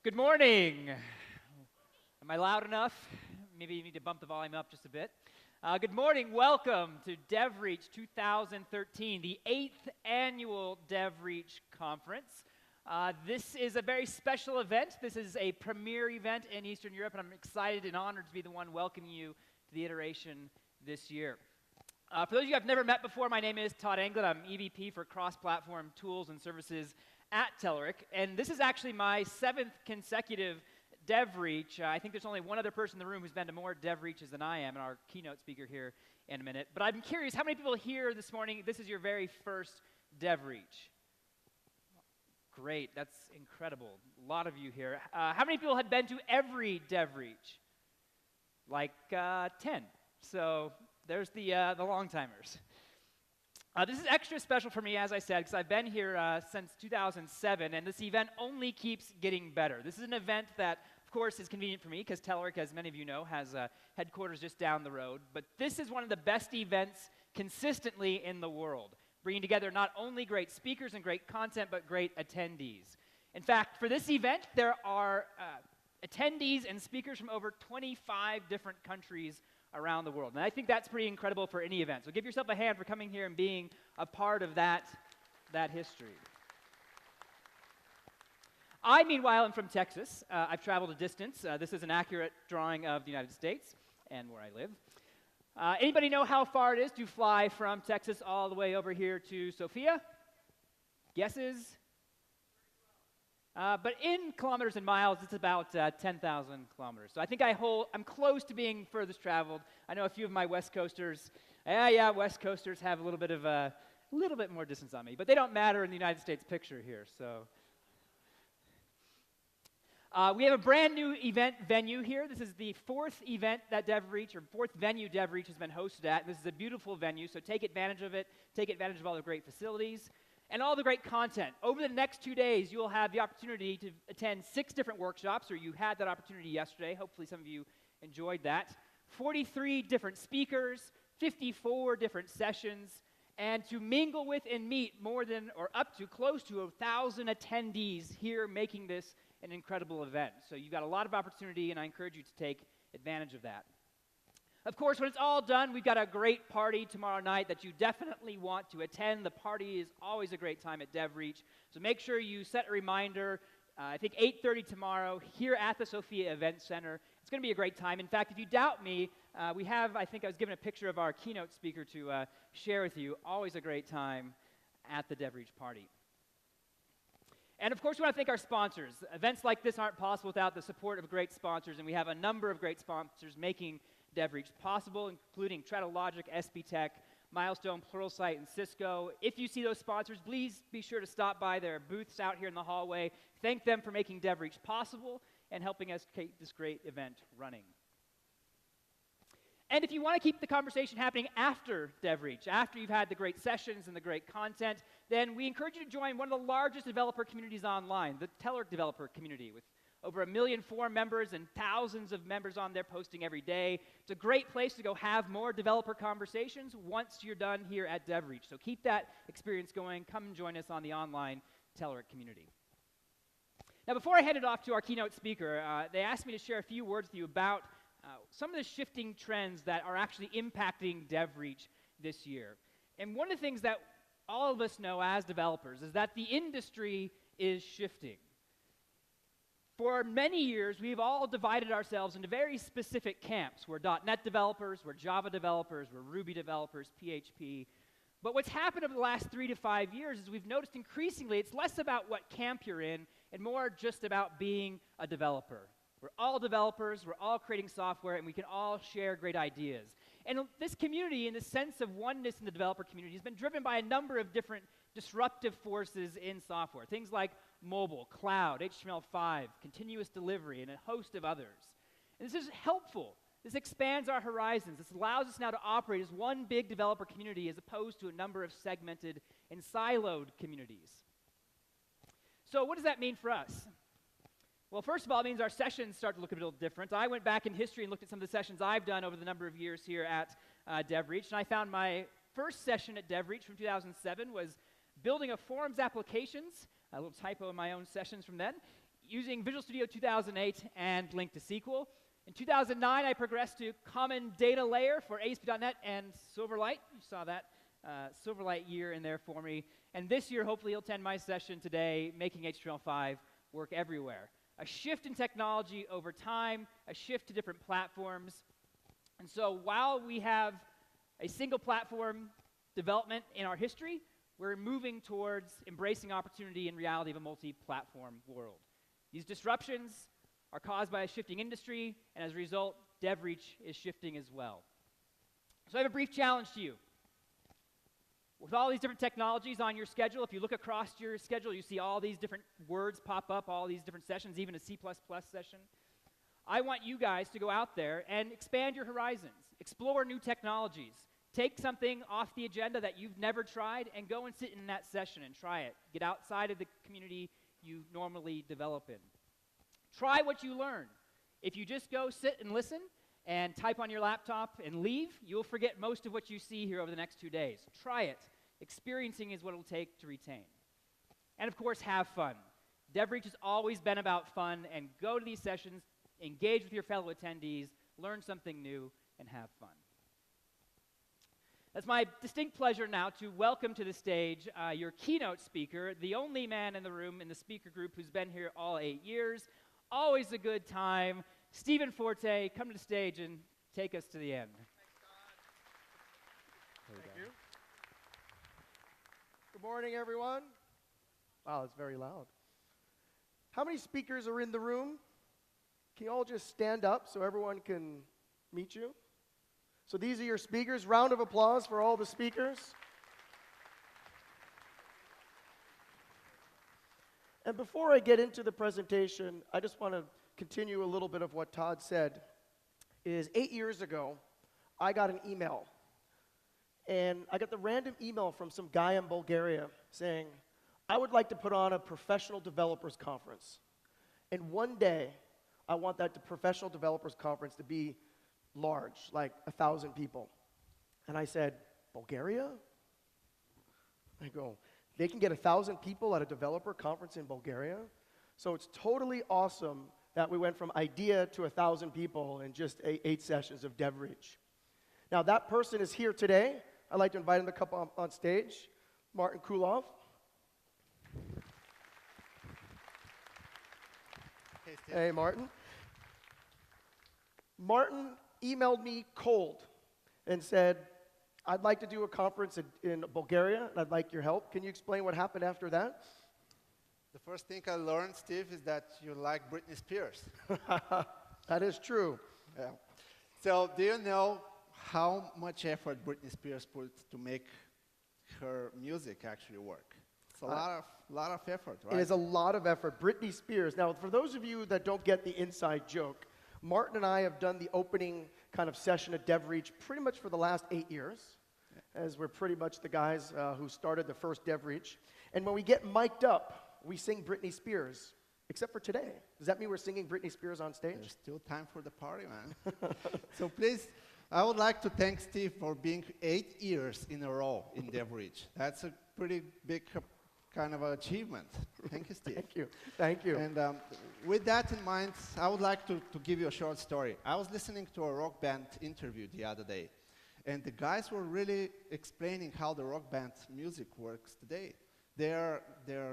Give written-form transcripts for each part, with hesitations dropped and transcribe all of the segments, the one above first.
Good morning. Am I loud enough? Maybe you need to bump the volume up just a bit. Good morning. Welcome to DevReach 2013, the 8th annual DevReach conference. This is a very special event. This is a premier event in Eastern Europe, and I'm excited and honored to be the one welcoming you to the iteration this year. For those of you I've never met before, my name is Todd Anglin. I'm EVP for cross-platform tools and services at Telerik, and this is actually my 7th consecutive DevReach. I think there's only one other person in the room who's been to more DevReaches than I am, and our keynote speaker here in a minute. But I'm curious, how many people here this morning, this is your very first DevReach? Great, that's incredible. A lot of you here. How many people had been to every DevReach? Like 10. So there's the long-timers. This is extra special for me, as I said, because I've been here since 2007, and this event only keeps getting better. This is an event that, of course, is convenient for me, because Telerik, as many of you know, has headquarters just down the road. But this is one of the best events consistently in the world, bringing together not only great speakers and great content, but great attendees. In fact, for this event, there are attendees and speakers from over 25 different countries around the world. And I think that's pretty incredible for any event. So give yourself a hand for coming here and being a part of that history. I, meanwhile, am from Texas. I've traveled a distance. This is an accurate drawing of the United States and where I live. Anybody know how far it is to fly from Texas all the way over here to Sofia? Guesses? But in kilometers and miles, it's about 10,000 kilometers. So I think I'm close to being furthest traveled. I know a few of my West Coasters. West Coasters have a little bit more distance on me, but they don't matter in the United States picture here. So we have a brand new event venue here. This is the fourth event that DevReach, or fourth venue DevReach has been hosted at. This is a beautiful venue, so take advantage of it. Take advantage of all the great facilities and all the great content. Over the next 2 days, you will have the opportunity to attend 6 different workshops, or you had that opportunity yesterday. Hopefully some of you enjoyed that. 43 different speakers, 54 different sessions, and to mingle with and meet more than, or up to close to 1,000 attendees here, making this an incredible event. So you've got a lot of opportunity, and I encourage you to take advantage of that. Of course, when it's all done, we've got a great party tomorrow night that you definitely want to attend. The party is always a great time at DevReach, so make sure you set a reminder. I think 8:30 tomorrow here at the Sofia Event Center. It's going to be a great time. In fact, if you doubt me, I think I was given a picture of our keynote speaker to share with you. Always a great time at the DevReach party. And of course, we want to thank our sponsors. Events like this aren't possible without the support of great sponsors, and we have a number of great sponsors making DevReach possible, including Treadologic, SBTech, Milestone, Pluralsight, and Cisco. If you see those sponsors, please be sure to stop by their booths out here in the hallway. Thank them for making DevReach possible and helping us keep this great event running. And if you want to keep the conversation happening after DevReach, after you've had the great sessions and the great content, then we encourage you to join one of the largest developer communities online, the Telerik developer community, with over 1 million forum members and thousands of members on there posting every day. It's a great place to go have more developer conversations once you're done here at DevReach. So keep that experience going. Come and join us on the online Telerik community. Now, before I hand it off to our keynote speaker, they asked me to share a few words with you about some of the shifting trends that are actually impacting DevReach this year. And one of the things that all of us know as developers is that the industry is shifting. For many years, we've all divided ourselves into very specific camps. We're .NET developers, we're Java developers, we're Ruby developers, PHP. But what's happened over the last 3 to 5 years is we've noticed increasingly it's less about what camp you're in and more just about being a developer. We're all developers, we're all creating software, and we can all share great ideas. And this community, and this sense of oneness in the developer community, has been driven by a number of different disruptive forces in software. Things like mobile, cloud, HTML5, continuous delivery, and a host of others. And this is helpful. This expands our horizons. This allows us now to operate as one big developer community as opposed to a number of segmented and siloed communities. So what does that mean for us? Well, first of all, it means our sessions start to look a little different. I went back in history and looked at some of the sessions I've done over the number of years here at DevReach, and I found my first session at DevReach from 2007 was building a forums applications, a little typo in my own sessions from then, using Visual Studio 2008 and LINQ to SQL. In 2009, I progressed to Common Data Layer for ASP.NET and Silverlight. You saw that Silverlight year in there for me. And this year, hopefully, you'll attend my session today, making HTML5 work everywhere. A shift in technology over time, a shift to different platforms. And so while we have a single platform development in our history, we're moving towards embracing opportunity and reality of a multi-platform world. These disruptions are caused by a shifting industry, and as a result, DevReach is shifting as well. So I have a brief challenge to you. With all these different technologies on your schedule, if you look across your schedule, you see all these different words pop up, all these different sessions, even a C++ session. I want you guys to go out there and expand your horizons, explore new technologies, take something off the agenda that you've never tried and go and sit in that session and try it. Get outside of the community you normally develop in. Try what you learn. If you just go sit and listen and type on your laptop and leave, you'll forget most of what you see here over the next 2 days. Try it. Experiencing is what it'll take to retain. And of course, have fun. DevReach has always been about fun, and go to these sessions, engage with your fellow attendees, learn something new, and have fun. It's my distinct pleasure now to welcome to the stage your keynote speaker, the only man in the room in the speaker group who's been here all 8 years. Always a good time. Steve Forte, come to the stage and take us to the end. Thank you. Good morning, everyone. Wow, it's very loud. How many speakers are in the room? Can you all just stand up so everyone can meet you? So these are your speakers. Round of applause for all the speakers. And before I get into the presentation, I just want to continue a little bit of what Todd said. 8 years ago, I got an email. And I got the random email from some guy in Bulgaria saying, I would like to put on a professional developers conference. And one day, I want that professional developers conference to be large, like 1,000 people. And I said, Bulgaria? I go, they can get 1,000 people at a developer conference in Bulgaria? So it's totally awesome that we went from idea to 1,000 people in just 8 sessions of DevReach. Now that person is here today. I'd like to invite him to come on stage. Martin Kulov. Hey, Steve. Hey, Martin. Martin emailed me cold and said, I'd like to do a conference in Bulgaria, and I'd like your help. Can you explain what happened after that? The first thing I learned, Steve, is that you like Britney Spears. That is true. Yeah. So do you know how much effort Britney Spears put to make her music actually work? It's a lot of effort, right? It is a lot of effort. Britney Spears. Now, for those of you that don't get the inside joke, Martin and I have done the opening kind of session at DevReach pretty much for the last 8 years, as we're pretty much the guys who started the first DevReach. And when we get mic'd up, we sing Britney Spears, except for today. Does that mean we're singing Britney Spears on stage? There's still time for the party, man. So please, I would like to thank Steve for being 8 years in a row in DevReach. That's a pretty big kind of achievement. Thank you, Steve. Thank you. Thank you. And with that in mind, I would like to give you a short story. I was listening to a rock band interview the other day, and the guys were really explaining how the rock band music works today. They're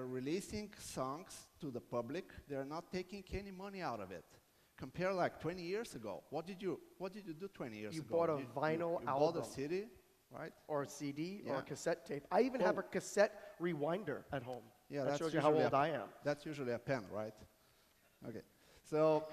releasing songs to the public. They're not taking any money out of it. Compare like 20 years ago. What did you do 20 years ago? You bought a vinyl you album. bought a CD, right? Or a CD, Yeah. or a cassette tape. I even have a cassette rewinder at home. Yeah, that shows you how old I am. That's usually a pen, right? Okay. So,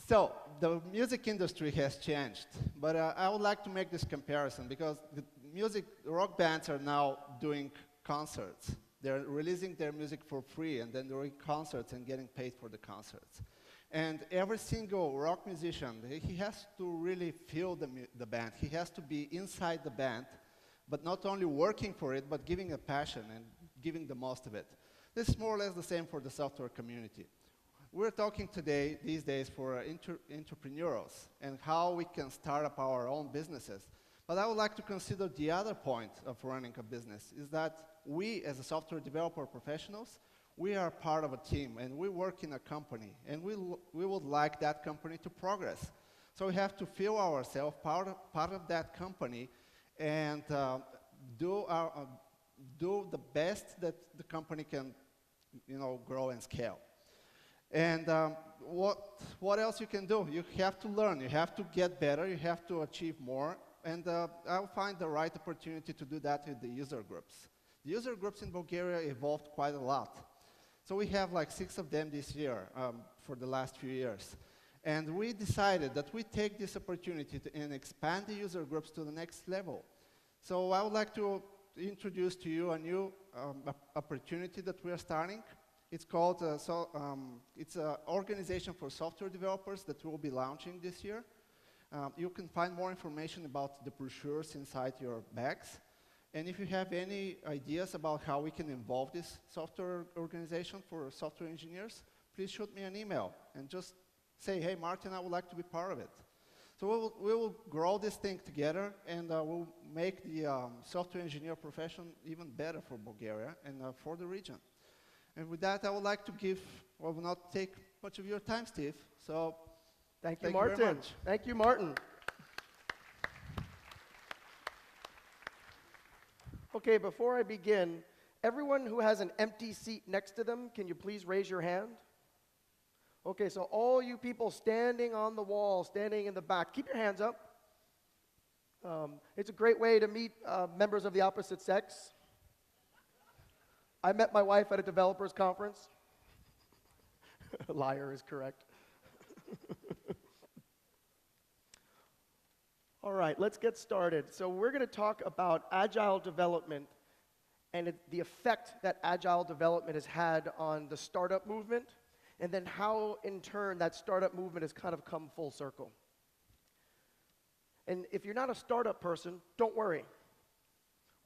so the music industry has changed, but I would like to make this comparison because the rock bands are now doing concerts. They're releasing their music for free, and then doing concerts and getting paid for the concerts. And every single rock musician, he has to really feel the band. He has to be inside the band, but not only working for it, but giving a passion and giving the most of it. This is more or less the same for the software community. We're talking today, these days, for entrepreneurs and how we can start up our own businesses. But I would like to consider the other point of running a business is that we, as a software developer professionals, We are part of a team, and we work in a company, and we would like that company to progress. So we have to feel ourselves part of that company and do the best that the company can, grow and scale. And what else you can do? You have to learn. You have to get better. You have to achieve more. And I'll find the right opportunity to do that with the user groups. The user groups in Bulgaria evolved quite a lot. So we have like 6 of them this year for the last few years. And we decided that we take this opportunity and expand the user groups to the next level. So I would like to introduce to you a new opportunity that we are starting. It's called, it's an organization for software developers that we'll be launching this year. You can find more information about the brochures inside your bags. And if you have any ideas about how we can involve this software organization for software engineers, please shoot me an email and just say, hey, Martin, I would like to be part of it. So we will grow this thing together, and we'll make the software engineer profession even better for Bulgaria and for the region. And with that, I would like to give, well, will not take much of your time, Steve. So thank you, Martin. Very much. Thank you, Martin. Okay, before I begin, everyone who has an empty seat next to them, can you please raise your hand? Okay, so all you people standing on the wall, standing in the back, keep your hands up. It's a great way to meet members of the opposite sex. I met my wife at a developers conference. Liar is correct. All right, let's get started. So we're going to talk about agile development and the effect that agile development has had on the startup movement, and then how, in turn, that startup movement has kind of come full circle. And if you're not a startup person, don't worry.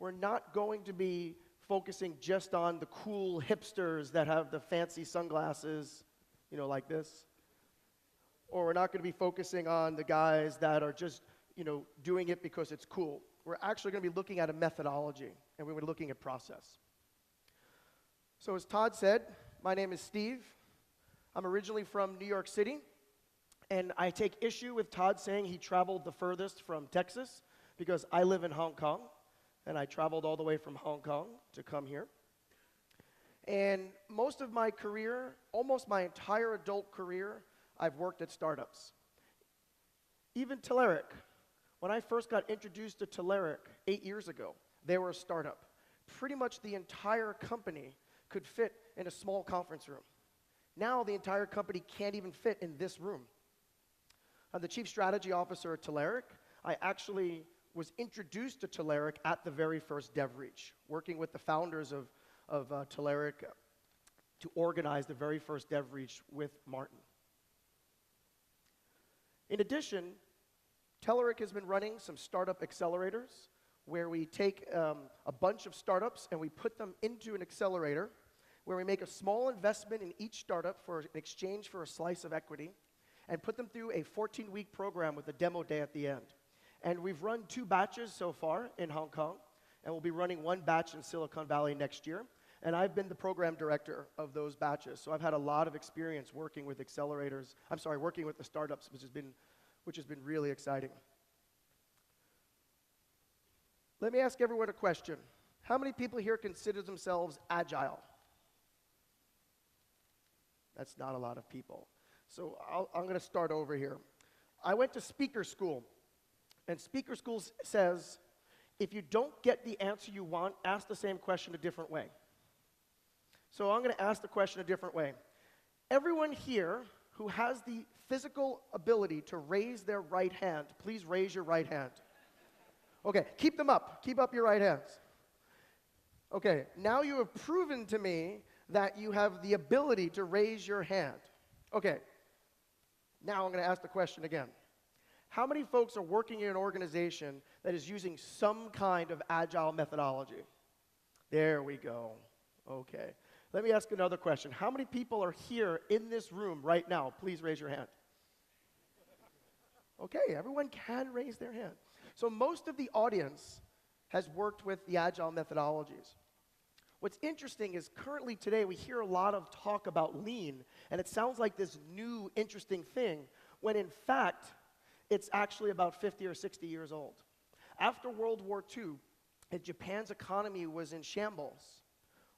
We're not going to be focusing just on the cool hipsters that have the fancy sunglasses, like this. Or we're not going to be focusing on the guys that are just, doing it because it's cool. We're actually going to be looking at a methodology, and we're looking at process. So as Todd said, my name is Steve. I'm originally from New York City, and I take issue with Todd saying he traveled the furthest from Texas, because I live in Hong Kong, and I traveled all the way from Hong Kong to come here. And most of my career, almost my entire adult career, I've worked at startups. Even Telerik. When I first got introduced to Telerik 8 years ago, they were a startup. Pretty much the entire company could fit in a small conference room. Now the entire company can't even fit in this room. I'm the chief strategy officer at Telerik. I actually was introduced to Telerik at the very first DevReach, working with the founders of Telerik to organize the very first DevReach with Martin. In addition, Telerik has been running some startup accelerators where we take a bunch of startups and we put them into an accelerator where we make a small investment in each startup in exchange for a slice of equity and put them through a 14-week program with a demo day at the end. And we've run 2 batches so far in Hong Kong, and we'll be running 1 batch in Silicon Valley next year. And I've been the program director of those batches, so I've had a lot of experience working with accelerators. Working with the startups, which has been really exciting. Let me ask everyone a question. How many people here consider themselves agile? That's not a lot of people. So I'm going to start over here. I went to speaker school, and speaker school says, if you don't get the answer you want, ask the same question a different way. So I'm going to ask the question a different way. Everyone here who has the physical ability to raise their right hand, please raise your right hand. Okay, keep them up. Keep up your right hands. Okay, now you have proven to me that you have the ability to raise your hand. Okay, now I'm going to ask the question again. How many folks are working in an organization that is using some kind of agile methodology? There we go. Okay. Let me ask another question. How many people are here in this room right now? Please raise your hand. Okay, everyone can raise their hand. So most of the audience has worked with the agile methodologies. What's interesting is currently today we hear a lot of talk about lean, and it sounds like this new interesting thing, when in fact, it's actually about 50 or 60 years old. After World War II, and Japan's economy was in shambles,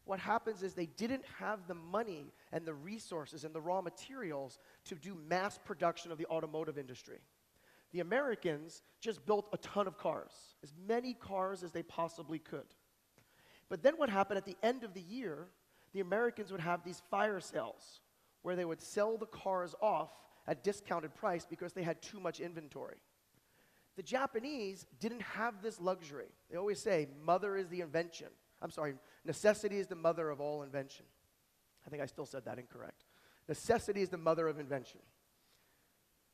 what happens is they didn't have the money and the resources and the raw materials to do mass production of the automotive industry. The Americans just built a ton of cars, as many cars as they possibly could. But then what happened at the end of the year, the Americans would have these fire sales where they would sell the cars off at discounted price because they had too much inventory. The Japanese didn't have this luxury. They always say, necessity is the mother of all invention. I think I still said that incorrect. Necessity is the mother of invention.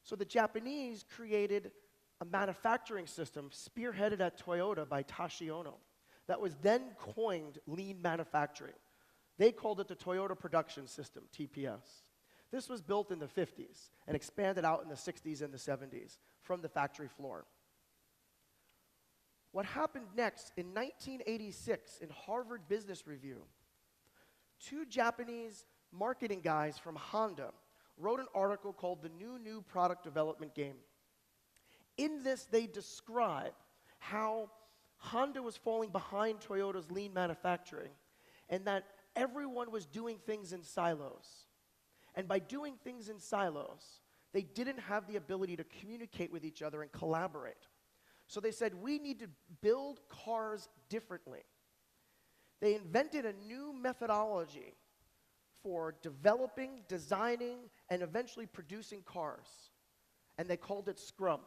So the Japanese created a manufacturing system spearheaded at Toyota by Tashi Ono that was then coined lean manufacturing. They called it the Toyota Production System, TPS. This was built in the 50s and expanded out in the 60s and the 70s from the factory floor. What happened next, in 1986, in Harvard Business Review, two Japanese marketing guys from Honda wrote an article called The New Product Development Game. In this, they describe how Honda was falling behind Toyota's lean manufacturing and that everyone was doing things in silos. And by doing things in silos, they didn't have the ability to communicate with each other and collaborate. So they said, we need to build cars differently. They invented a new methodology for developing, designing, and eventually producing cars. And they called it Scrum.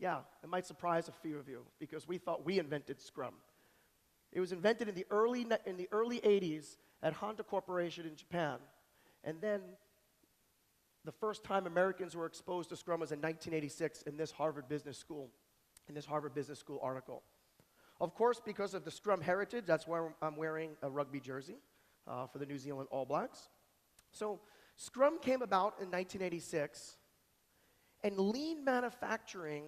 Yeah, it might surprise a few of you because we thought we invented Scrum. It was invented in the early 80s at Honda Corporation in Japan. And then the first time Americans were exposed to Scrum was in 1986 in this Harvard Business School article. Of course, because of the Scrum heritage, that's why I'm wearing a rugby jersey for the New Zealand All Blacks. So Scrum came about in 1986, and lean manufacturing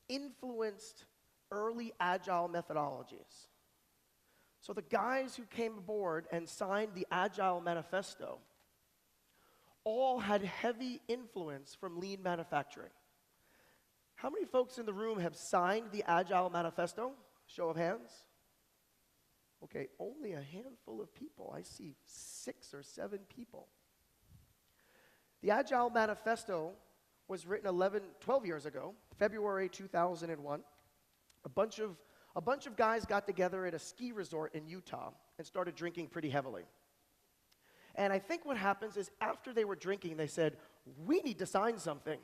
influenced early agile methodologies. So the guys who came aboard and signed the Agile Manifesto all had heavy influence from lean manufacturing. How many folks in the room have signed the Agile Manifesto? Show of hands. Okay, only a handful of people. I see 6 or 7 people. The Agile Manifesto was written 12 years ago, February 2001. A bunch of guys got together at a ski resort in Utah and started drinking pretty heavily. And I think what happens is after they were drinking, they said, we need to sign something.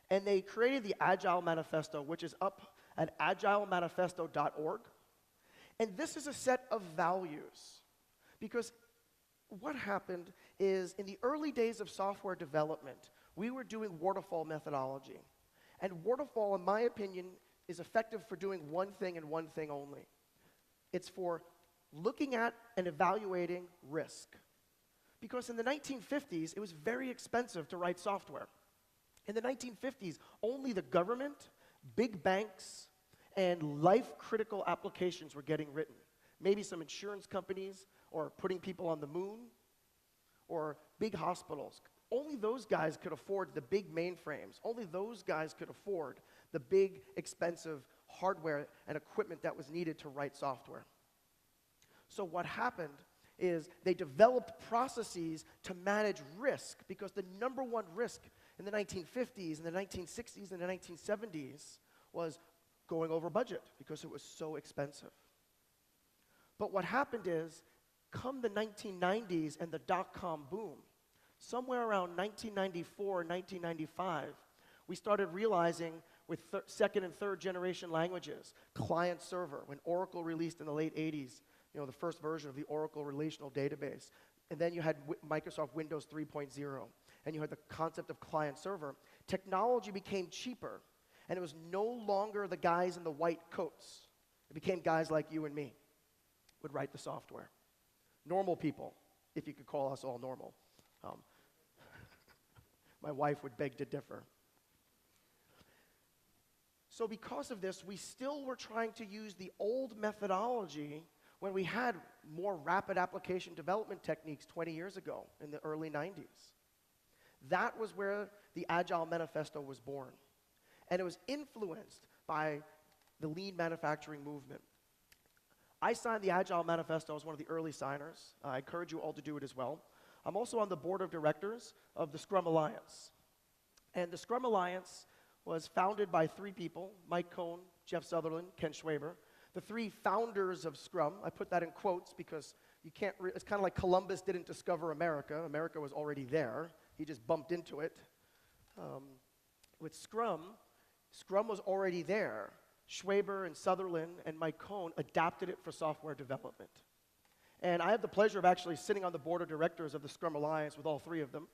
And they created the Agile Manifesto, which is up at agilemanifesto.org. And this is a set of values. Because what happened is in the early days of software development, we were doing waterfall methodology. And waterfall, in my opinion, is effective for doing one thing and one thing only. It's for looking at and evaluating risk. Because in the 1950s, it was very expensive to write software. In the 1950s, only the government, big banks, and life-critical applications were getting written. Maybe some insurance companies, or putting people on the moon, or big hospitals. Only those guys could afford the big mainframes. Only those guys could afford the big, expensive hardware and equipment that was needed to write software. So what happened is they developed processes to manage risk, because the number one risk in the 1950s, and the 1960s, and the 1970s was going over budget because it was so expensive. But what happened is, come the 1990s and the dot-com boom, somewhere around 1994, 1995, we started realizing with second and third generation languages, client server, when Oracle released in the late 80s, the first version of the Oracle relational database. And then you had Microsoft Windows 3.0, and you had the concept of client server. Technology became cheaper, and it was no longer the guys in the white coats. It became guys like you and me would write the software. Normal people, if you could call us all normal. My wife would beg to differ. So because of this, we still were trying to use the old methodology when we had more rapid application development techniques 20 years ago in the early 90s. That was where the Agile Manifesto was born. And it was influenced by the lean manufacturing movement. I signed the Agile Manifesto. I was one of the early signers. I encourage you all to do it as well. I'm also on the board of directors of the Scrum Alliance. And the Scrum Alliance was founded by 3 people, Mike Cohn, Jeff Sutherland, Ken Schwaber. The 3 founders of Scrum. I put that in quotes because you can't, it's kind of like Columbus didn't discover America. America was already there. He just bumped into it. With Scrum, Scrum was already there. Schwaber and Sutherland and Mike Cohn adapted it for software development. And I have the pleasure of actually sitting on the board of directors of the Scrum Alliance with all 3 of them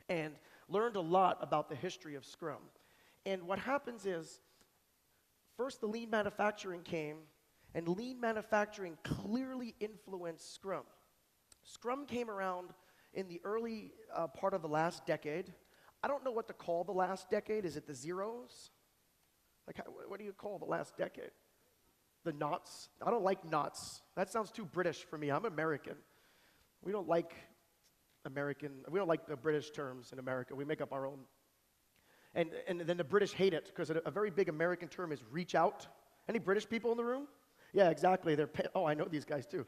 and learned a lot about the history of Scrum. And what happens is, first the lean manufacturing came, and lean manufacturing clearly influenced Scrum. Scrum came around in the early part of the last decade. I don't know what to call the last decade. Is it the zeros? Like, what do you call the last decade? The knots? I don't like knots. That sounds too British for me. I'm American. We don't like we don't like the British terms in America. We make up our own. And then the British hate it, because a very big American term is reach out. Any British people in the room? Yeah, exactly. Oh, I know these guys too.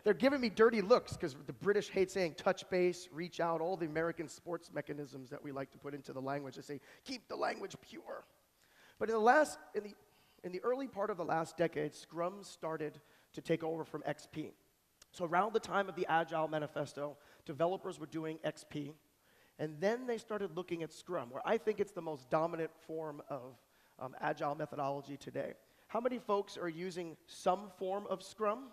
They're giving me dirty looks, because the British hate saying touch base, reach out, all the American sports mechanisms that we like to put into the language. They say, keep the language pure. But in the early part of the last decade, Scrum started to take over from XP. So around the time of the Agile Manifesto, developers were doing XP, and then they started looking at Scrum, where I think it's the most dominant form of Agile methodology today. How many folks are using some form of Scrum?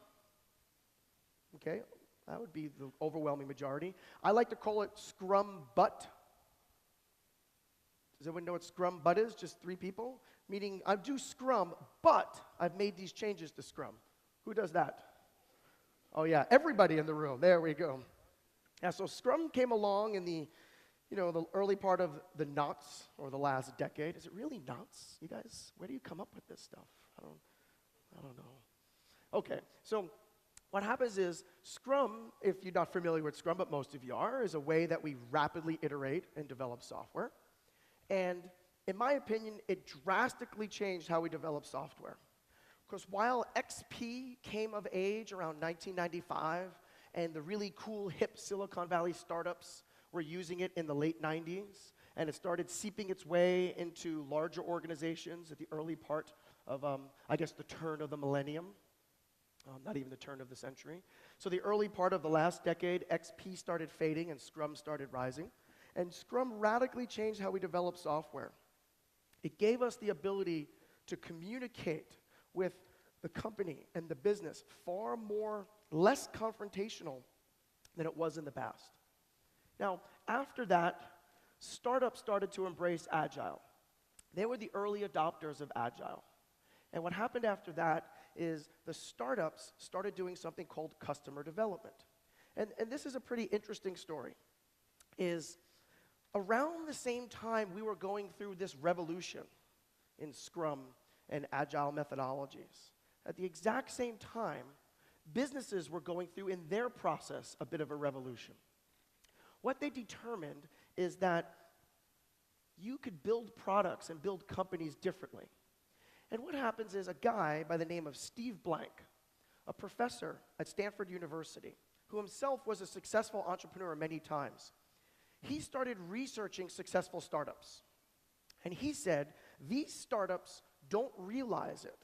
Okay, that would be the overwhelming majority. I like to call it Scrum But. Does everyone know what Scrum But is? Just 3 people? Meaning, I do Scrum, but I've made these changes to Scrum. Who does that? Oh yeah, everybody in the room. There we go. Yeah, so Scrum came along in the early part of the knots, or the last decade. Is it really knots? You guys, where do you come up with this stuff? I don't know. Okay, so what happens is Scrum, if you're not familiar with Scrum, but most of you are, is a way that we rapidly iterate and develop software. And in my opinion, it drastically changed how we develop software. Because while XP came of age around 1995, and the really cool, hip Silicon Valley startups were using it in the late 90s, and it started seeping its way into larger organizations at the early part of, I guess, the turn of the millennium, not even the turn of the century. So the early part of the last decade, XP started fading and Scrum started rising. And Scrum radically changed how we develop software. It gave us the ability to communicate with the company and the business far less confrontational than it was in the past. Now, after that, startups started to embrace Agile. They were the early adopters of Agile. And what happened after that is the startups started doing something called customer development. And this is a pretty interesting story. Is around the same time we were going through this revolution in Scrum and Agile methodologies, at the exact same time, businesses were going through in their process a bit of a revolution. What they determined is that you could build products and build companies differently. And what happens is a guy by the name of Steve Blank, a professor at Stanford University, who himself was a successful entrepreneur many times, he started researching successful startups. And he said, these startups don't realize it,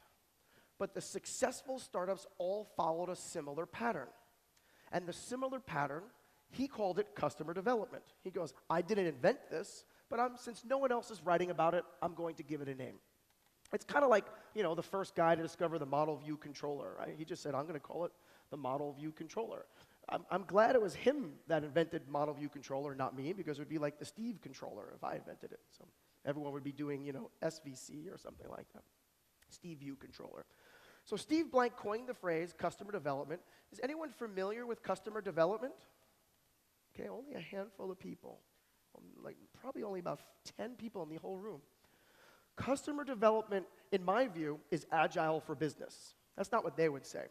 but the successful startups all followed a similar pattern. And the similar pattern, he called it customer development. He goes, I didn't invent this, but since no one else is writing about it, I'm going to give it a name. It's kind of like, the first guy to discover the model view controller, right? He just said, I'm going to call it the model view controller. I'm glad it was him that invented model view controller, not me, because it would be like the Steve controller if I invented it. So everyone would be doing, SVC or something like that. Steve view controller. So Steve Blank coined the phrase customer development. Is anyone familiar with customer development? Okay, only a handful of people. Probably only about 10 people in the whole room. Customer development, in my view, is agile for business. That's not what they would say.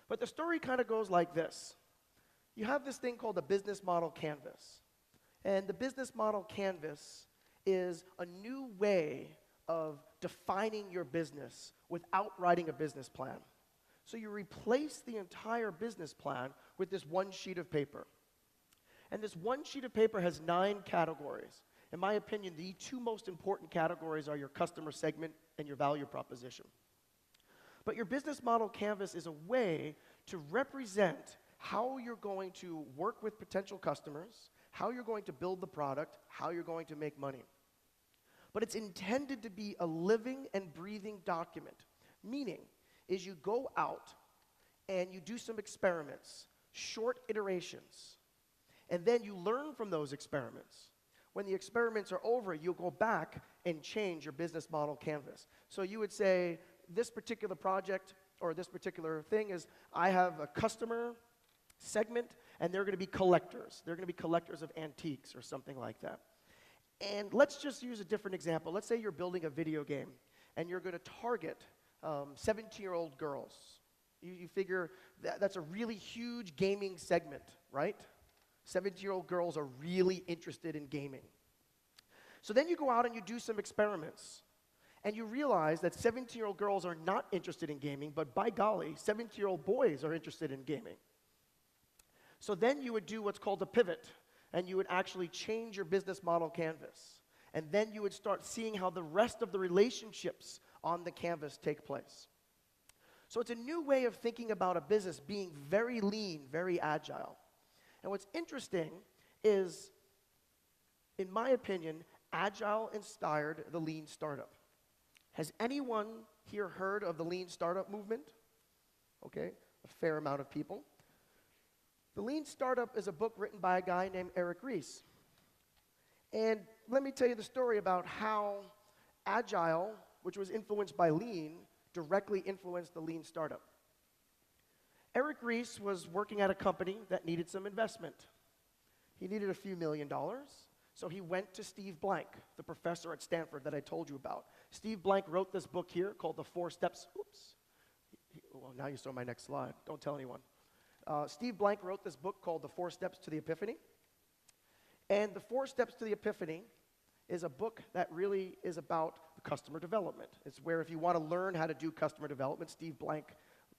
But the story kind of goes like this. You have this thing called a business model canvas. And the business model canvas is a new way of defining your business without writing a business plan. So you replace the entire business plan with this one sheet of paper. And this one sheet of paper has 9 categories. In my opinion, the 2 most important categories are your customer segment and your value proposition. But your business model canvas is a way to represent how you're going to work with potential customers, how you're going to build the product, how you're going to make money. But it's intended to be a living and breathing document, meaning is you go out and you do some experiments, short iterations, and then you learn from those experiments. When the experiments are over, you'll go back and change your business model canvas. So you would say, this particular project or this particular thing is, I have a customer segment, and they're going to be collectors. They're going to be collectors of antiques or something like that. And let's just use a different example. Let's say you're building a video game, and you're going to target 17-year-old girls. You figure that's a really huge gaming segment, right? 17-year-old girls are really interested in gaming. So then you go out and you do some experiments, and you realize that 17-year-old girls are not interested in gaming, but by golly, 17-year-old boys are interested in gaming. So then you would do what's called a pivot, and you would actually change your business model canvas. And then you would start seeing how the rest of the relationships on the canvas take place. So it's a new way of thinking about a business being very lean, very agile. And what's interesting is, in my opinion, agile inspired the lean startup. Has anyone here heard of the lean startup movement? Okay, a fair amount of people. The Lean Startup is a book written by a guy named Eric Ries. And let me tell you the story about how agile, which was influenced by lean, directly influenced the lean startup. Eric Ries was working at a company that needed some investment. He needed a few $1 million, so he went to Steve Blank, the professor at Stanford that I told you about. Steve Blank wrote this book here called The 4 Steps. Oops. Well, now you saw my next slide. Don't tell anyone. Steve Blank wrote this book called The 4 Steps to the Epiphany. And The 4 Steps to the Epiphany is a book that really is about customer development. It's where if you want to learn how to do customer development, Steve Blank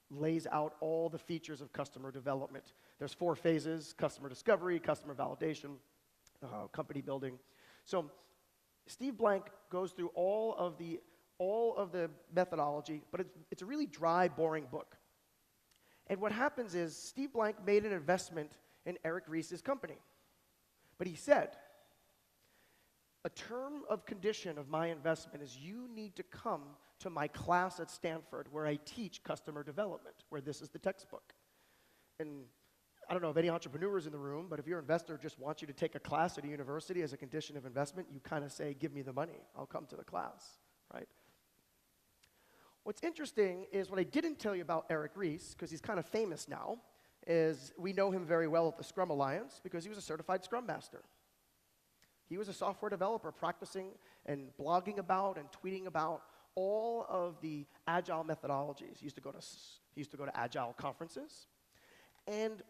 lays out all the features of customer development. There's 4 phases: customer discovery, customer validation, company building. So Steve Blank goes through all of the methodology, but it's a really dry, boring book. And what happens is Steve Blank made an investment in Eric Ries's company. But he said, a term of condition of my investment is you need to come to my class at Stanford where I teach customer development, where this is the textbook. And I don't know if any entrepreneurs in the room, but if your investor just wants you to take a class at a university as a condition of investment, you kind of say, give me the money, I'll come to the class, right? What's interesting is what I didn't tell you about Eric Ries, because he's kind of famous now, is we know him very well at the Scrum Alliance because he was a certified Scrum Master. He was a software developer practicing and blogging about and tweeting about all of the agile methodologies. He used to go to agile conferences. And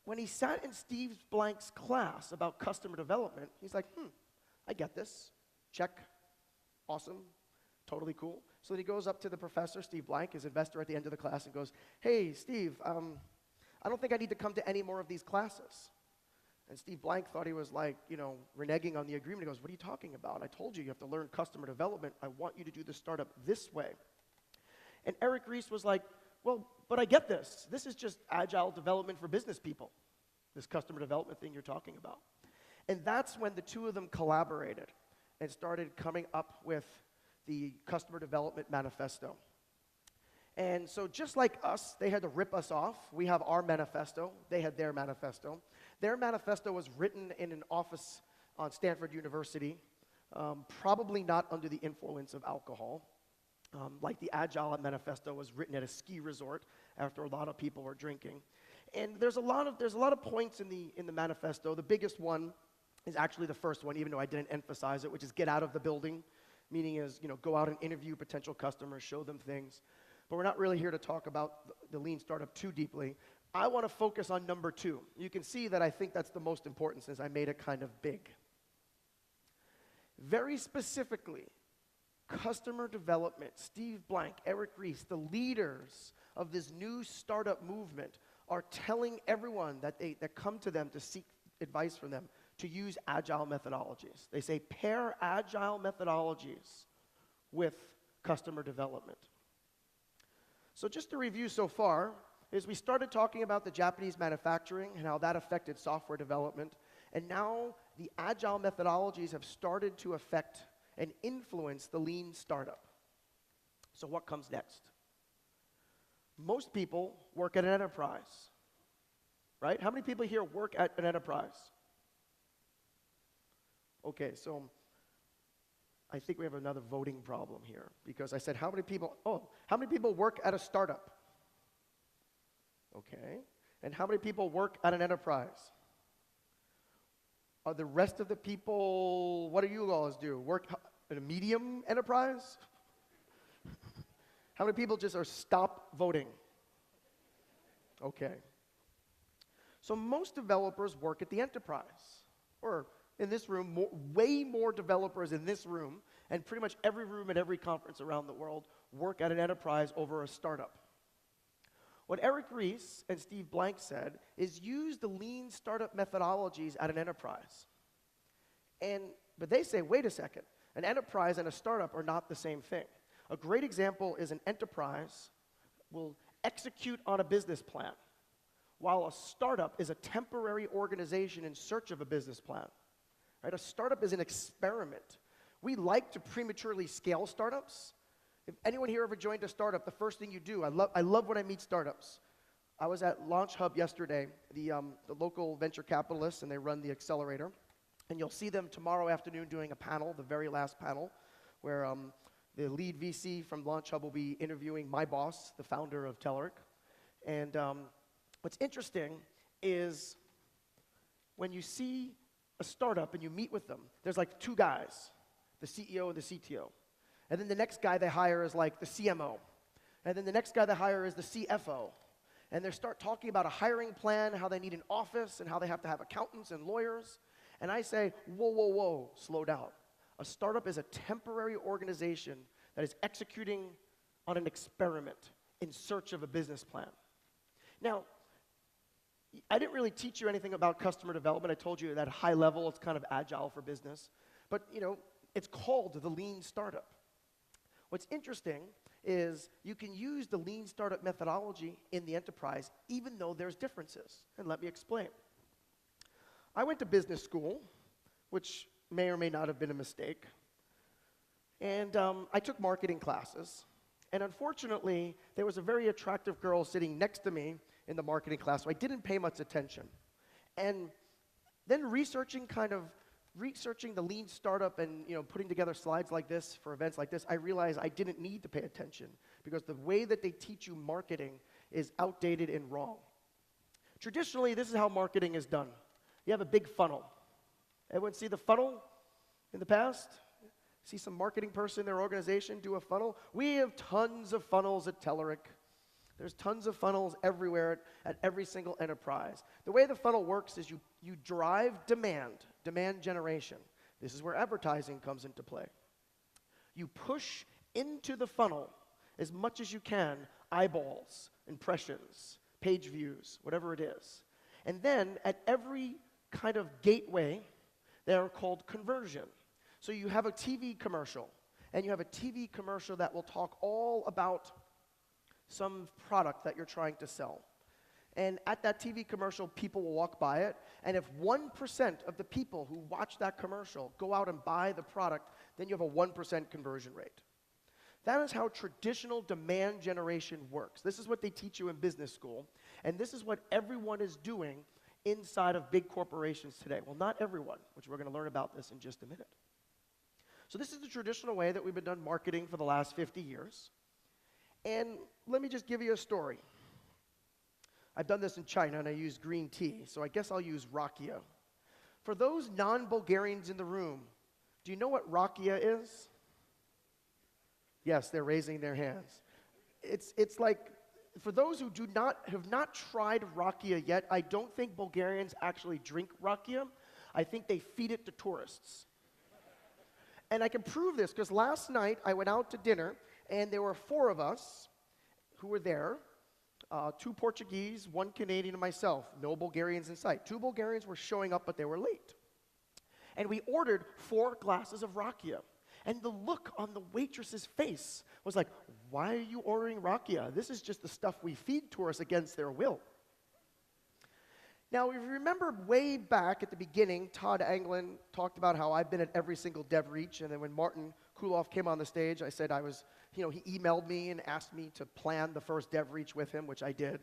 when he sat in Steve Blank's class about customer development, he's like, I get this. Check. Awesome. Totally cool. So then he goes up to the professor, Steve Blank, his investor at the end of the class, and goes, hey, Steve, I don't think I need to come to any more of these classes. And Steve Blank thought he was like, reneging on the agreement. He goes, what are you talking about? I told you have to learn customer development. I want you to do the startup this way. And Eric Ries was like, well, but I get this. This is just agile development for business people, this customer development thing you're talking about. And that's when the two of them collaborated and started coming up with the Customer Development Manifesto. And so just like us, they had to rip us off. We have our manifesto. They had their manifesto. Their manifesto was written in an office on Stanford University, probably not under the influence of alcohol. Like the Agile Manifesto was written at a ski resort after a lot of people were drinking. And there's a lot of points in the manifesto. The biggest one is actually the first one, even though I didn't emphasize it, which is get out of the building. meaning is, go out and interview potential customers, show them things. But we're not really here to talk about the lean startup too deeply. I want to focus on number 2. You can see that I think that's the most important since I made it kind of big. Very specifically, customer development, Steve Blank, Eric Ries, the leaders of this new startup movement are telling everyone that come to them to seek advice from them to use agile methodologies. They say pair agile methodologies with customer development. So just to review so far, is we started talking about the Japanese manufacturing and how that affected software development, and now the agile methodologies have started to affect and influence the lean startup. So what comes next? Most people work at an enterprise, right? How many people here work at an enterprise? Okay, so I think we have another voting problem here because I said how many people work at a startup? Okay, and how many people work at an enterprise? Are the rest of the people, what do you guys do? Work at a medium enterprise? How many people just stop voting? Okay. So most developers work at the enterprise. Or in this room, way more developers in this room, and pretty much every room at every conference around the world, work at an enterprise over a startup. What Eric Ries and Steve Blank said is use the lean startup methodologies at an enterprise. But they say, wait a second, an enterprise and a startup are not the same thing. A great example is an enterprise will execute on a business plan, while a startup is a temporary organization in search of a business plan. Right? A startup is an experiment. We like to prematurely scale startups. If anyone here ever joined a startup, the first thing you do, I love when I meet startups. I was at Launch Hub yesterday, the local venture capitalists, and they run the accelerator. And you'll see them tomorrow afternoon doing a panel, the very last panel, where the lead VC from Launch Hub will be interviewing my boss, the founder of Telerik. And what's interesting is when you see a startup and you meet with them, there's like 2 guys, the CEO and the CTO. And then the next guy they hire is like the CMO. And then the next guy they hire is the CFO. And they start talking about a hiring plan, how they need an office, and how they have to have accountants and lawyers. And I say, whoa, whoa, whoa, slow down. A startup is a temporary organization that is executing on an experiment in search of a business plan. Now, I didn't really teach you anything about customer development. I told you at a high level it's kind of agile for business. But, it's called the lean startup. What's interesting is you can use the lean startup methodology in the enterprise even though there's differences. And let me explain. I went to business school, which may or may not have been a mistake. And I took marketing classes. And unfortunately, there was a very attractive girl sitting next to me in the marketing class, so I didn't pay much attention. And then researching the lean startup and putting together slides like this for events like this, I realized I didn't need to pay attention because the way that they teach you marketing is outdated and wrong. Traditionally, this is how marketing is done. You have a big funnel. Everyone see the funnel in the past? See some marketing person in their organization do a funnel? We have tons of funnels at Telerik. There's tons of funnels everywhere at every single enterprise. The way the funnel works is you drive demand generation. This is where advertising comes into play. You push into the funnel as much as you can, eyeballs, impressions, page views, whatever it is. And then at every kind of gateway, they are called conversion. So you have a TV commercial, and you have a TV commercial that will talk all about some product that you're trying to sell. And at that TV commercial, people will walk by it, and if 1% of the people who watch that commercial go out and buy the product, then you have a 1% conversion rate. That is how traditional demand generation works. This is what they teach you in business school, and this is what everyone is doing inside of big corporations today. Well, not everyone, which we're going to learn about this in just a minute. So this is the traditional way that we've been done marketing for the last 50 years. And let me just give you a story. I've done this in China, and I use green tea, so I guess I'll use rakia. For those non-Bulgarians in the room, do you know what rakia is? Yes, they're raising their hands. It's like, for those who have not tried rakia yet, I don't think Bulgarians actually drink rakia. I think they feed it to tourists. And I can prove this because last night I went out to dinner and there were 4 of us who were there, 2 Portuguese, 1 Canadian, and myself. No Bulgarians in sight. 2 Bulgarians were showing up, but they were late. And we ordered 4 glasses of rakia. And the look on the waitress's face was like, why are you ordering rakia? This is just the stuff we feed tourists against their will. Now, if you remember way back at the beginning, Todd Anglin talked about how I've been at every single DevReach, and then when Martin Kuloff came on the stage, I said he emailed me and asked me to plan the first DevReach with him, which I did.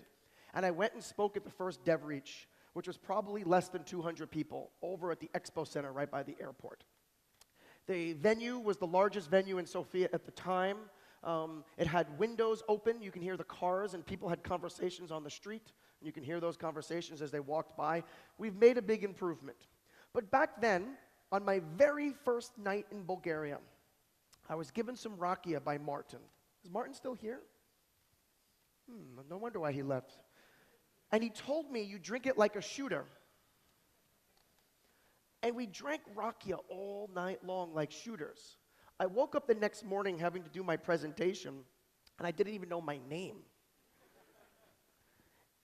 And I went and spoke at the first DevReach, which was probably less than 200 people, over at the Expo Center right by the airport. The venue was the largest venue in Sofia at the time. It had windows open. You can hear the cars, and people had conversations on the street. And you can hear those conversations as they walked by. We've made a big improvement. But back then, on my very first night in Bulgaria, I was given some rakia by Martin. Is Martin still here? No wonder why he left. And he told me, you drink it like a shooter. And we drank rakia all night long like shooters. I woke up the next morning having to do my presentation, and I didn't even know my name.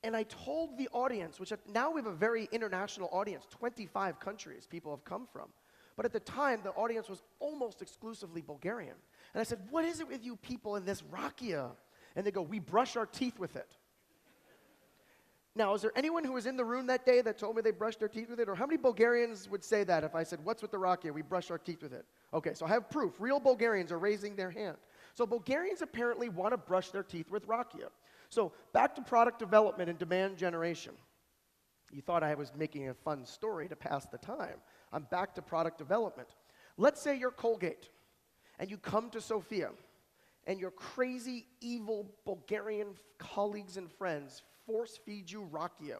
And I told the audience, which now we have a very international audience, 25 countries people have come from. But at the time, the audience was almost exclusively Bulgarian. And I said, what is it with you people in this rakia? And they go, we brush our teeth with it. Now, is there anyone who was in the room that day that told me they brushed their teeth with it? Or how many Bulgarians would say that if I said, what's with the rakia? We brush our teeth with it. Okay, so I have proof. Real Bulgarians are raising their hand. So Bulgarians apparently want to brush their teeth with rakia. So back to product development and demand generation. You thought I was making a fun story to pass the time. I'm back to product development. Let's say you're Colgate, and you come to Sofia, and your crazy, evil Bulgarian colleagues and friends force feed you rakia.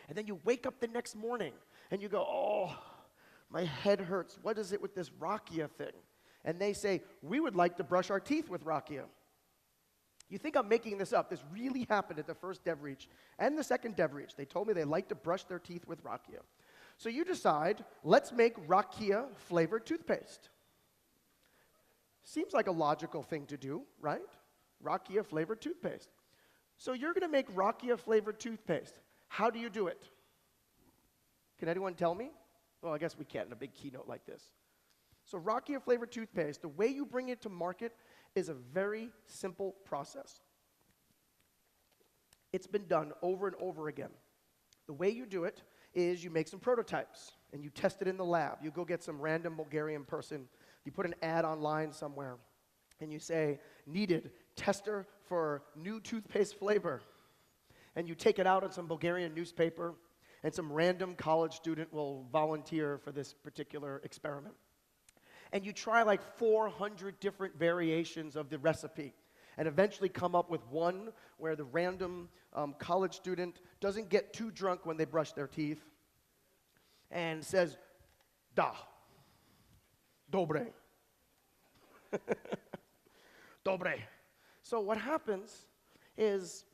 And then you wake up the next morning, and you go, oh, my head hurts. What is it with this rakia thing? And they say, we would like to brush our teeth with rakia. You think I'm making this up. This really happened at the first DevReach and the second DevReach. They told me they like to brush their teeth with rakia. So you decide, let's make rakia flavored toothpaste. Seems like a logical thing to do, right? Rakia flavored toothpaste. So you're going to make rakia flavored toothpaste. How do you do it? Can anyone tell me? Well, I guess we can't in a big keynote like this. So rakia flavored toothpaste, the way you bring it to market is a very simple process. It's been done over and over again. The way you do it is you make some prototypes and you test it in the lab. You go get some random Bulgarian person, you put an ad online somewhere, and you say, needed tester for new toothpaste flavor. And you take it out in some Bulgarian newspaper, and some random college student will volunteer for this particular experiment. And you try like 400 different variations of the recipe and eventually come up with one where the random college student doesn't get too drunk when they brush their teeth and says, da, dobre, dobre. So what happens is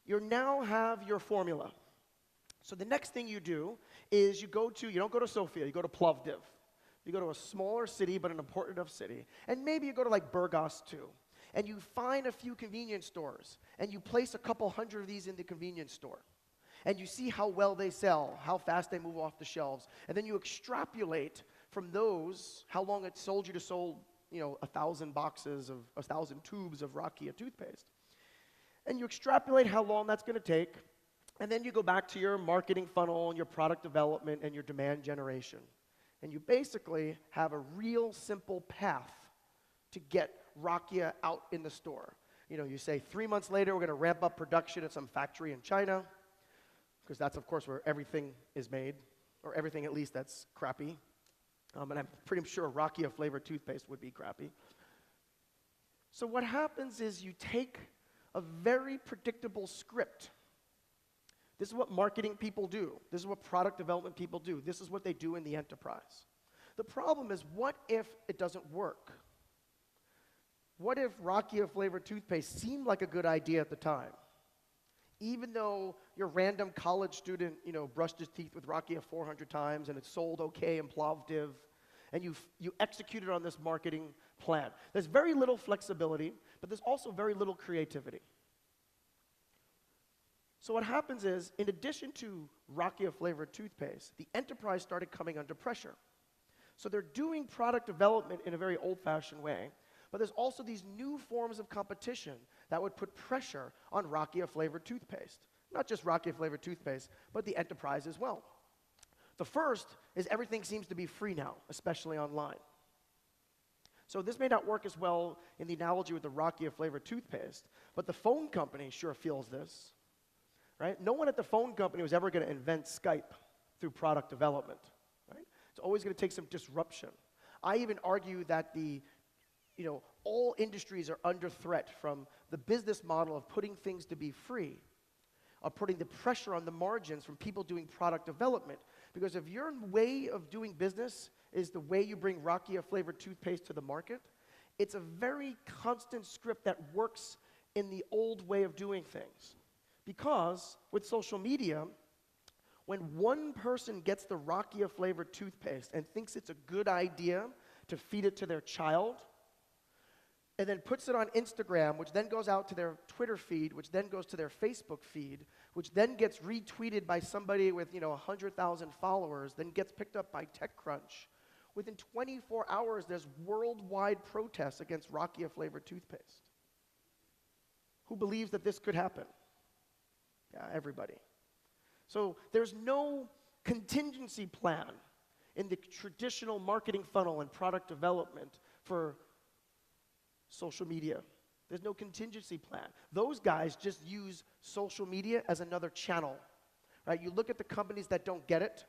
you now have your formula. So the next thing you do is you don't go to Sofia, you go to Plovdiv. You go to a smaller city, but an important enough city. And maybe you go to like Burgos too. And you find a few convenience stores. And you place a couple hundred of these in the convenience store. And you see how well they sell, how fast they move off the shelves. And then you extrapolate from those how long it sold you to sold, 1,000 boxes of 1,000 tubes of rakia toothpaste. And you extrapolate how long that's going to take. And then you go back to your marketing funnel and your product development and your demand generation. And you basically have a real simple path to get rakia out in the store. You say 3 months later, we're going to ramp up production at some factory in China, because that's, of course, where everything is made, or everything at least that's crappy. And I'm pretty sure rakia flavored toothpaste would be crappy. So what happens is you take a very predictable script. This is what marketing people do. This is what product development people do. This is what they do in the enterprise. The problem is, what if it doesn't work? what if Rakia flavored toothpaste seemed like a good idea at the time? Even though your random college student, brushed his teeth with Rakia 400 times and it sold okay in Plovdiv, and you executed on this marketing plan. There's very little flexibility, but there's also very little creativity. So what happens is, in addition to Rakia flavored toothpaste, the enterprise started coming under pressure. So they're doing product development in a very old-fashioned way, but there's also these new forms of competition that would put pressure on Rakia flavored toothpaste. Not just Rakia flavored toothpaste, but the enterprise as well. The first is everything seems to be free now, especially online. So this may not work as well in the analogy with the Rakia flavored toothpaste, but the phone company sure feels this, right? No one at the phone company was ever going to invent Skype through product development, right? It's always going to take some disruption. I even argue that all industries are under threat from the business model of putting things to be free, of putting the pressure on the margins from people doing product development. Because if your way of doing business is the way you bring Rakia flavored toothpaste to the market, it's a very constant script that works in the old way of doing things. Because with social media, when one person gets the Rakia flavored toothpaste and thinks it's a good idea to feed it to their child, and then puts it on Instagram, which then goes out to their Twitter feed, which then goes to their Facebook feed, which then gets retweeted by somebody with 100,000 followers, then gets picked up by TechCrunch. Within 24 hours, there's worldwide protests against Rakia flavored toothpaste. Who believes that this could happen? Yeah, everybody. So there's no contingency plan in the traditional marketing funnel and product development for social media. There's no contingency plan. Those guys just use social media as another channel, right? You look at the companies that don't get it.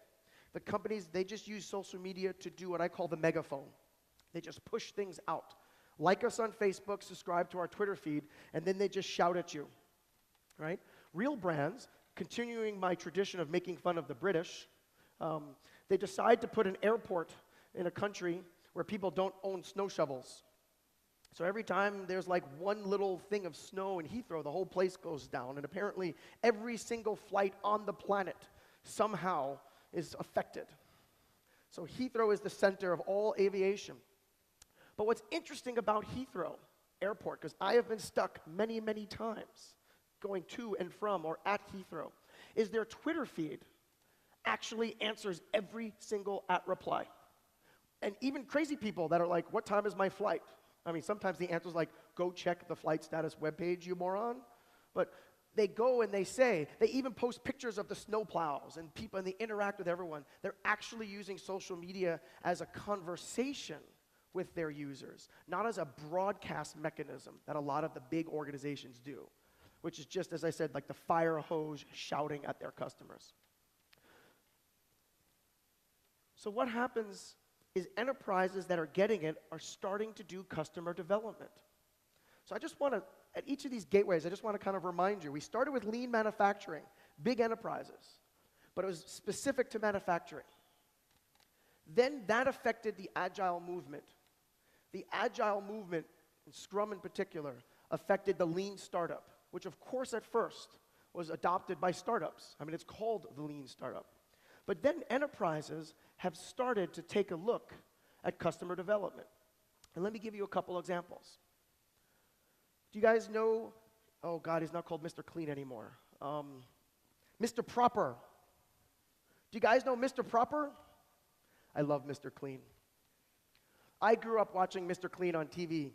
The companies, they just use social media to do what I call the megaphone. They just push things out. Like us on Facebook, subscribe to our Twitter feed, and then they just shout at you, right? Real brands, continuing my tradition of making fun of the British, they decide to put an airport in a country where people don't own snow shovels. So every time there's like one little thing of snow in Heathrow, the whole place goes down. And apparently every single flight on the planet somehow is affected. So Heathrow is the center of all aviation. But what's interesting about Heathrow Airport, because I have been stuck many, many times going to and from or at Heathrow, is their Twitter feed actually answers every single @reply. And even crazy people that are like, what time is my flight? I mean, sometimes the answer is like, go check the flight status webpage, you moron. But they go and they say, they even post pictures of the snowplows and people, and they interact with everyone. They're actually using social media as a conversation with their users, not as a broadcast mechanism that a lot of the big organizations do, which is just, as I said, like the fire hose shouting at their customers. So what happens is enterprises that are getting it are starting to do customer development. So I just want to, at each of these gateways, I just want to kind of remind you, we started with lean manufacturing, big enterprises, but it was specific to manufacturing. Then that affected the agile movement. The agile movement, and Scrum in particular, affected the lean startup, which of course at first was adopted by startups. I mean, it's called the lean startup. But then enterprises have started to take a look at customer development. And let me give you a couple examples. Do you guys know, oh God, he's not called Mr. Clean anymore. Mr. Proper. Do you guys know Mr. Proper? I love Mr. Clean. I grew up watching Mr. Clean on TV.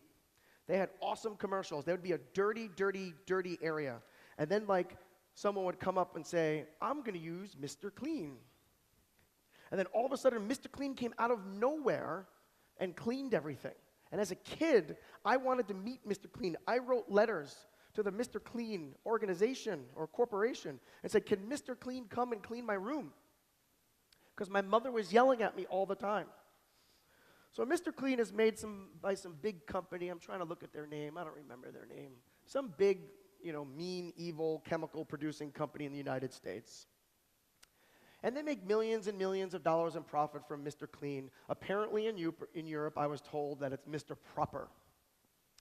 They had awesome commercials. There would be a dirty, dirty, dirty area. And then like someone would come up and say, I'm going to use Mr. Clean. And then all of a sudden, Mr. Clean came out of nowhere and cleaned everything. And as a kid, I wanted to meet Mr. Clean. I wrote letters to the Mr. Clean organization or corporation and said, can Mr. Clean come and clean my room? Because my mother was yelling at me all the time. So Mr. Clean is made by some big company. I'm trying to look at their name. I don't remember their name. Some big, mean, evil, chemical producing company in the United States. And they make millions and millions of dollars in profit from Mr. Clean. Apparently in Europe, I was told that it's Mr. Proper.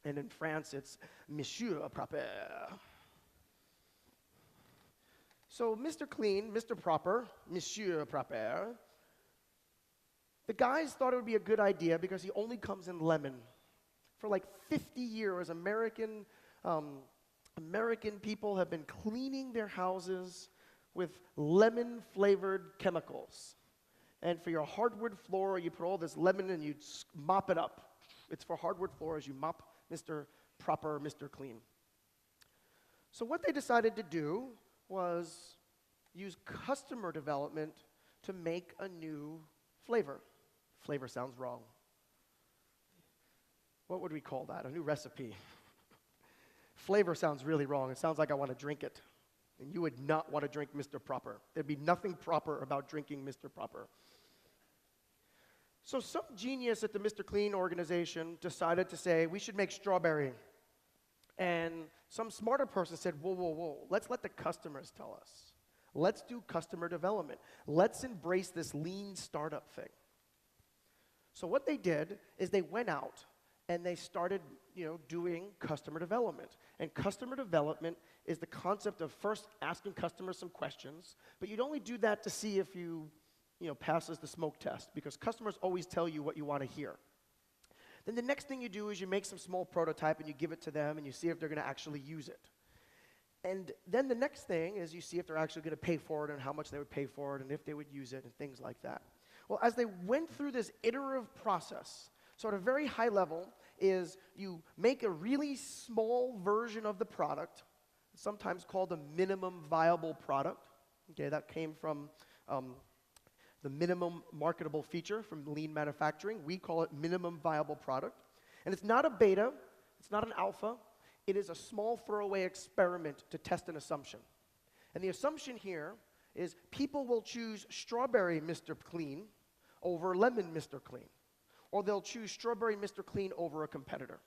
And in France, it's Monsieur Proper. So Mr. Clean, Mr. Proper, Monsieur Proper, the guys thought it would be a good idea because he only comes in lemon. For like 50 years, American people have been cleaning their houses with lemon-flavored chemicals. And for your hardwood floor, you put all this lemon and you mop it up. It's for hardwood floors, you mop Mr. Proper, Mr. Clean. So what they decided to do was use customer development to make a new flavor. Flavor sounds wrong. What would we call that? A new recipe. Flavor sounds really wrong. It sounds like I want to drink it. And you would not want to drink Mr. Proper. There'd be nothing proper about drinking Mr. Proper. So some genius at the Mr. Clean organization decided to say, we should make strawberry. And some smarter person said, whoa, whoa, whoa, let's let the customers tell us. Let's do customer development. Let's embrace this lean startup thing. So what they did is they went out and they started, doing customer development. And customer development is the concept of first asking customers some questions, but you'd only do that to see if you passes the smoke test, because customers always tell you what you want to hear. Then the next thing you do is you make some small prototype and you give it to them and you see if they're going to actually use it. And then the next thing is you see if they're actually going to pay for it and how much they would pay for it and if they would use it and things like that. Well, as they went through this iterative process, so at a very high level is you make a really small version of the product, sometimes called a minimum viable product. Okay, that came from the minimum marketable feature from lean manufacturing. We call it minimum viable product. And it's not a beta, it's not an alpha, it is a small throwaway experiment to test an assumption. And the assumption here is people will choose strawberry Mr. Clean over lemon Mr. Clean. Or they'll choose strawberry Mr. Clean over a competitor.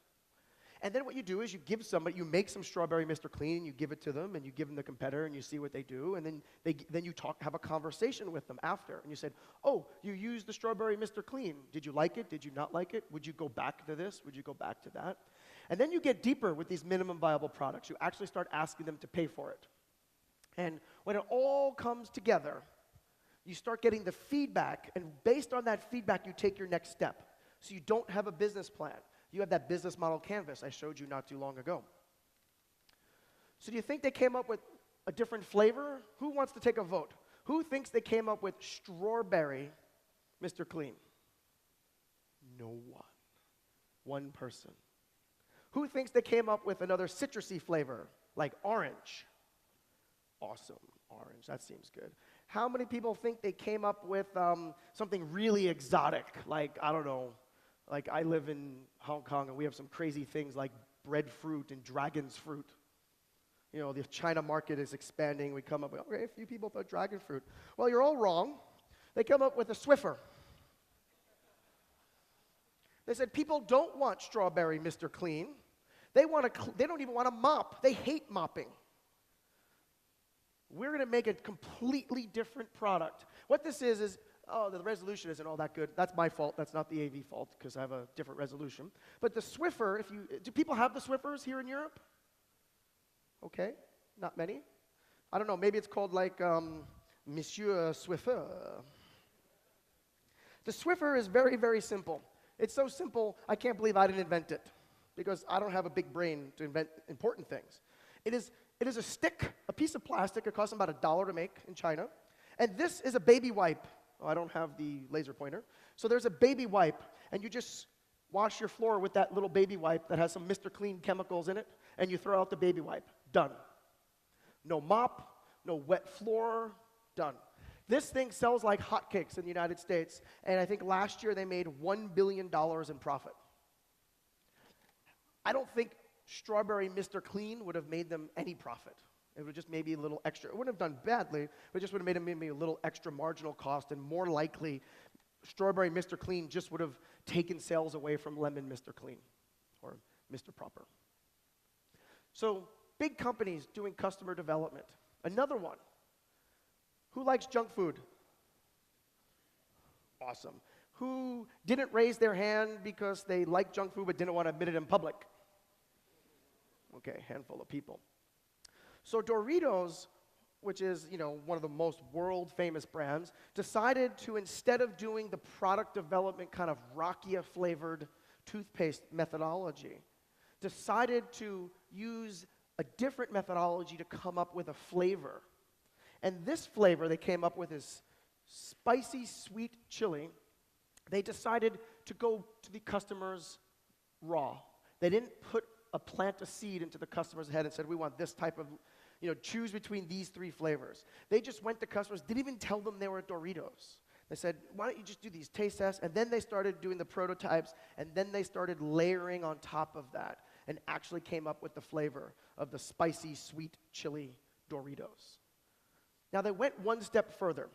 And then what you do is you give somebody, you make some strawberry Mr. Clean, and you give it to them, and you give them the competitor, and you see what they do, and then you have a conversation with them after, and you said, oh, you used the strawberry Mr. Clean. Did you like it? Did you not like it? Would you go back to this? Would you go back to that? And then you get deeper with these minimum viable products. You actually start asking them to pay for it. And when it all comes together, you start getting the feedback, and based on that feedback, you take your next step. So you don't have a business plan. You have that business model canvas I showed you not too long ago. So do you think they came up with a different flavor? Who wants to take a vote? Who thinks they came up with strawberry Mr. Clean? No one. One person. Who thinks they came up with another citrusy flavor, like orange? Awesome, orange, that seems good. How many people think they came up with something really exotic, like, I don't know, like I live in Hong Kong and we have some crazy things like breadfruit and dragon's fruit. The China market is expanding. We come up with, okay, a few people thought dragon fruit. Well, you're all wrong. They come up with a Swiffer. They said people don't want strawberry Mr. Clean. They don't even want to mop. They hate mopping. We're going to make a completely different product. What this is, oh, the resolution isn't all that good. That's my fault. That's not the AV fault, because I have a different resolution. But the Swiffer, do people have the Swiffers here in Europe? Okay, not many. I don't know, maybe it's called like Monsieur Swiffer. The Swiffer is very, very simple. It's so simple, I can't believe I didn't invent it, because I don't have a big brain to invent important things. It is a stick, a piece of plastic. It costs about $1 to make in China. And this is a baby wipe. Oh, I don't have the laser pointer. So there's a baby wipe, and you just wash your floor with that little baby wipe that has some Mr. Clean chemicals in it, and you throw out the baby wipe. Done. No mop, no wet floor, done. This thing sells like hotcakes in the United States, and I think last year they made $1 billion in profit. I don't think strawberry Mr. Clean would have made them any profit. It would just maybe a little extra. It wouldn't have done badly, but it just would have made them maybe a little extra marginal cost, and more likely, strawberry Mr. Clean just would have taken sales away from lemon Mr. Clean or Mr. Proper. So big companies doing customer development. Another one. Who likes junk food? Awesome. Who didn't raise their hand because they like junk food but didn't want to admit it in public? okay, handful of people. So Doritos, which is, one of the most world-famous brands, decided to, instead of doing the product development kind of rakia-flavored toothpaste methodology, decided to use a different methodology to come up with a flavor. And this flavor they came up with is spicy sweet chili. They decided to go to the customers raw. They didn't plant a seed into the customer's head and said, we want this type of, choose between these 3 flavors. They just went to customers, didn't even tell them they were Doritos. They said, why don't you just do these taste tests? And then they started doing the prototypes, and then they started layering on top of that and actually came up with the flavor of the spicy sweet chili Doritos. Now they went one step further.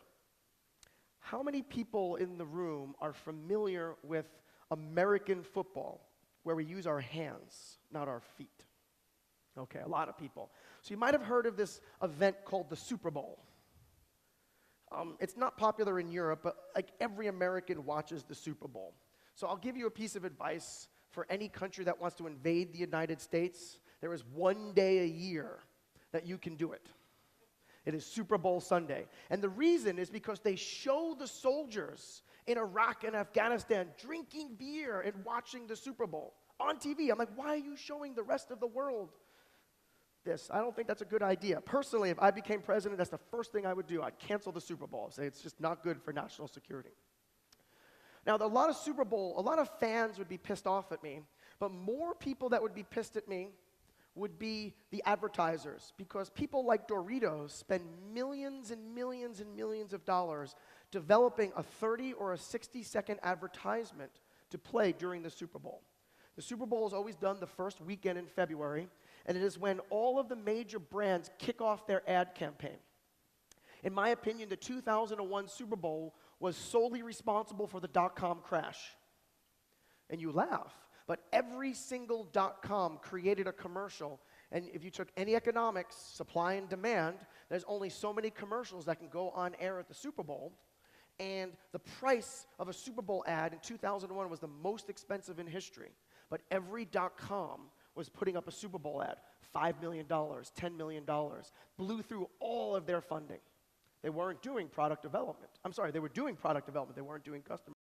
How many people in the room are familiar with American football, where we use our hands, not our feet? Okay, a lot of people. So you might have heard of this event called the Super Bowl. It's not popular in Europe, but like every American watches the Super Bowl. So I'll give you a piece of advice for any country that wants to invade the United States. There is one day a year that you can do it. It is Super Bowl Sunday. And the reason is because they show the soldiers in Iraq and Afghanistan drinking beer and watching the Super Bowl on TV. I'm like, why are you showing the rest of the world this? I don't think that's a good idea. Personally, if I became president, that's the first thing I would do. I'd cancel the Super Bowl, say it's just not good for national security. Now, a lot of fans would be pissed off at me, but more people that would be pissed at me would be the advertisers, because people like Doritos spend millions and millions and millions of dollars developing a 30 or a 60-second advertisement to play during the Super Bowl. The Super Bowl is always done the first weekend in February, and it is when all of the major brands kick off their ad campaign. In my opinion, the 2001 Super Bowl was solely responsible for the dot-com crash. And you laugh, but every single dot-com created a commercial, and if you took any economics, supply and demand, there's only so many commercials that can go on air at the Super Bowl, and the price of a Super Bowl ad in 2001 was the most expensive in history. But every dot-com was putting up a Super Bowl ad, $5 million, $10 million, blew through all of their funding. They weren't doing product development. I'm sorry, they were doing product development, they weren't doing customer